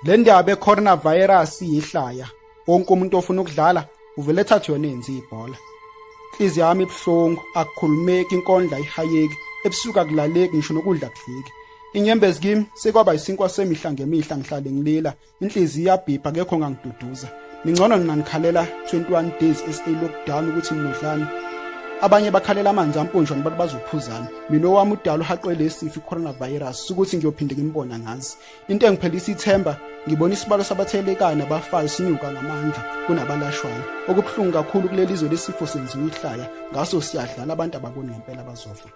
Le ndaba ye-coronavirus iyihlaya. Wonke umuntu ofuna ukudlala uvele ethathe yona enze ibhola. Inhliziyo yami ibuhlungu, akukhulumeki inkondla ihayeki, ebusuka kulaleki ngisho nokudla kudleki. Inyembezi kimi sekwaba isinkwa semihla ngemihla ngihlale ngilila, inhliziyo iyabhibha akekho ngangiduduza. Ngingcono nginganikhalela 21 days SA lockdown ukuthi minodlani. Abanye bakhalela amanzi ampunjwa nibathi bazophuzana. Mina owami udala uhaqwe lesifo i-coronavirus ukuthi ngiyophinde ngimbona ngazi. Into engiphelisa ithemba ngibona isibalo sabathelekayo nabafayo sinyuka ngamandla kunabalashwayo. Okubuhlungu kakhulu kuleli zwe lesifo senziwe ihlaya, ngaso siyadlala abantu ababoni ngempela bazofa.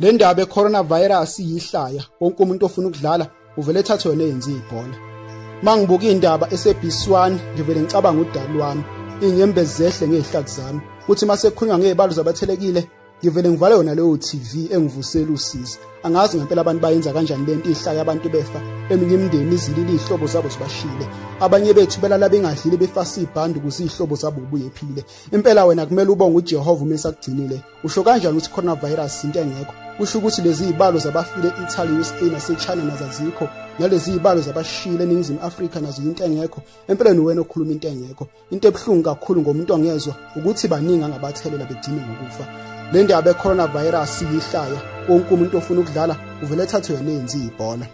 Le ndaba ye-coronavirus iyihlaya, wonke umuntu ofuna ukudlala uvele ethathe yona enze ibhola. Mangibuka indaba eSABC1 ngivele ngicabanga udali wami, inyembezi zehle ngezihlaki zami. Kuthi mase kukhulunywa ngezibalo zabathelekile ngivele ngivale yona leyo TV engivusela usizi. Angazi ngempela abantu bayenza kanjani lento ihlaya abantu befa, eminye imindeni izilile izihlobo zabo zibashile, abanye bethu belala bengadlile befasa ibhandi ukuze izihlobo zabo ubuye ephile. Impela wena kumele ubonge uJehova umese akugcinile. Usho kanjani ukuthi coronavirus into engekho? Kusho ukuthi lezi izibalo zabafile eItaly, USA naseChina nazazikho, nalezi izibalo zabashile eNingizimu Afrika nazo into engekho. Empeleni wena okhuluma into engekho. Into ebuhlungu kakhulu ngomuntu ongezwa ukuthi baningi angabathelela begcine ngokufa. Le ndaba ye-coronavirus iyihlaya, wonke umuntu ofuna ukudlala uvele ethathe yona enze ibhola.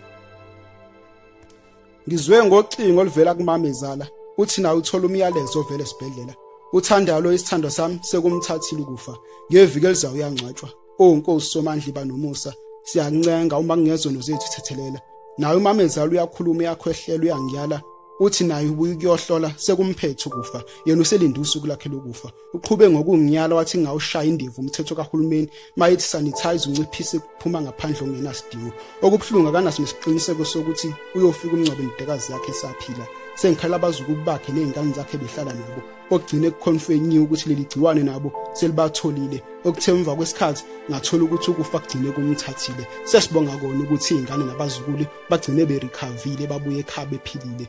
Ngizwe ngocingo oluvela kumamezala uthi nawe uthola umyalezo ovela esibhedlela. Uthandalo isithando sami sekumthathile ukufa. Ngeviki elizayo uyangcwatshwa. Nkosi somandla banomusa, siyancenga uma kungezono zethu ithethelela. Nawe umamezala uyakhuluma uyakhwehlela uyangiyala. Uthi naye ubuye kuyohlola sekumphethe ukufa, yena uselinda usuku lakhe lokufa. Uqhube ngokungiyala wathi ngawushaya indivu umthetho kahulumeni mayithi sanitize unciphise kuphuma ngaphandle ongenasidingo. Okubuhlungu akanaso nesiqiniseko sokuthi uyofika umncwabe indekazi yakhe esaphila. Sengikhala abazukulu bakhe nezingane zakhe behlala nabo, okugcine kuconfirmiwe ukuthi leli gciwane nabo selibatholile. Okuthemva kwesikhathi ngathola ukuthi ukufa kugcine kumthathile. Sesibonga kona ukuthi izingane nabazukulu bagcine berecoverile babuye ekhaya bephilile.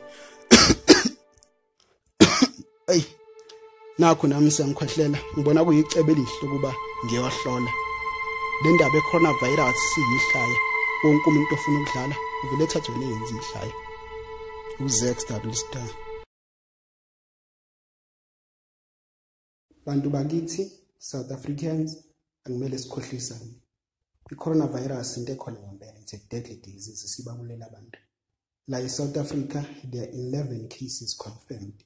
Hey, nakho nami sengikhwehlela, ngibona kuyicebo elihle kuba ngiyohlola. Le ndaba ye-coronavirus siyihlaya, wonke umuntu ofuna ukudlala uvele ethathe yona enze ihlaya. ZAKS. Bantu bakithi South Africans angimele sikhohlisane. I-coronavirus into ekhona ngempela, it's a deadly disease sibabulela abantu. La eSouth Africa there are 11 cases confirmed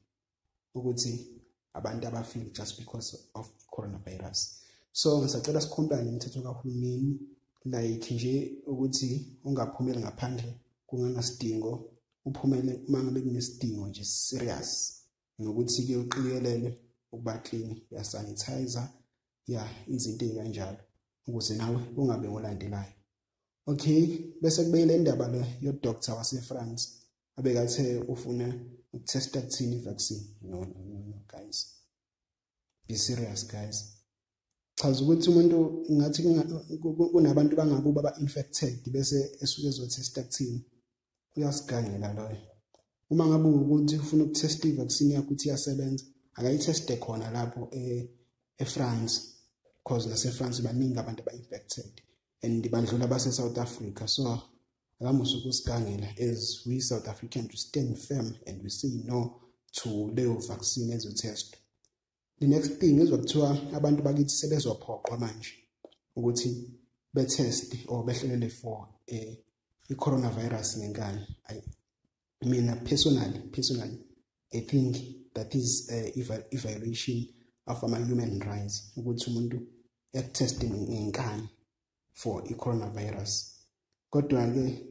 ukuthi abantu abafile just because of coronavirus. So ngisacela sikhombane nemithetho kahulumeni like nje ukuthi ungaphumeli ngaphandle kungenasidingo, uphumele mangabe kunesidingo nje serious, nokuthi ke uqikelele ukuba clean, ya sanitizer, ya izinto ezikanjalo ukuze nawe ungabe ngolandelayo. Okay, bese kube le ndaba le yo doctor waseFrance abekathe ufuna ukutesta kuthini vaccine. No guys, be serious guys. Chaza ukuthi umuntu ngathi kunabantu bangakuba ba infected bese esuke ezotesta kuthini, uyasigangela loyo. Uma ngabe ukuthi ufuna ukutesta ivaccine yakho ukuthi iyasebenza, akayiteste khona lapho eFrance, because naseFrance baningi abantu aba-infected and bandlula base South Africa. So akamusuku usigangela as we South Africans to stand firm and we say no to leyo vaccine ezotest. The next thing is ukuthiwa abantu bakithi sebezophoqwa manje ukuthi betest or behlelele for i-coronavirus ngenkani. Mina personally I think that is a violation of my human rights ukuthi umuntu testing ngenkani for i-coronavirus. Kodwa ke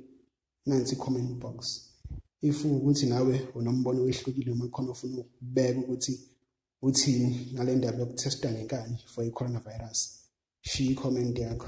nansi comment box, if ukuthi nawe unombono wehlukile noma khona ufuna ukubeka ukuthi uthini ngale ndaba yokutesta ngenkani for i-coronavirus, shiya i-comment yakho.